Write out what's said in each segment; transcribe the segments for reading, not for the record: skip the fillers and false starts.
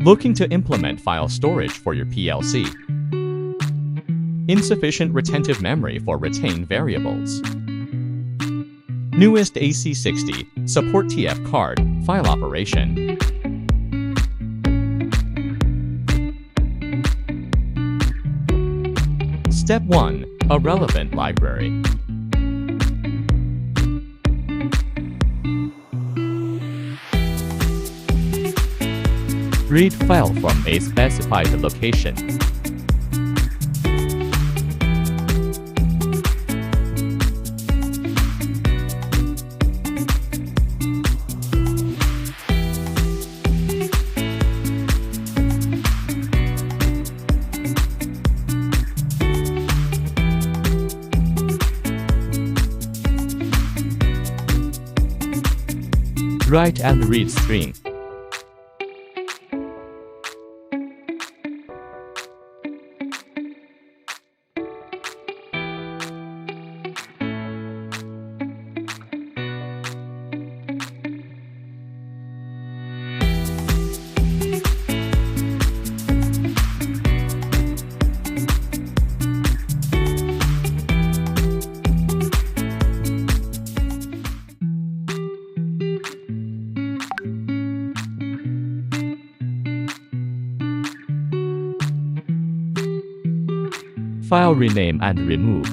Looking to implement file storage for your PLC. Insufficient retentive memory for retained variables. Newest AC60 support TF card file operation. Step 1. A relevant library. Read file from a specified location. Write and read string. File rename and remove.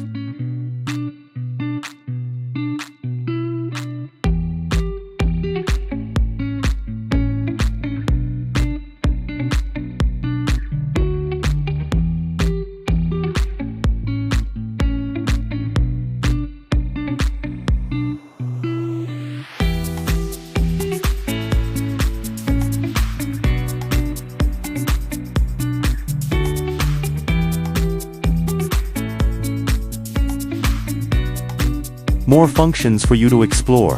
More functions for you to explore.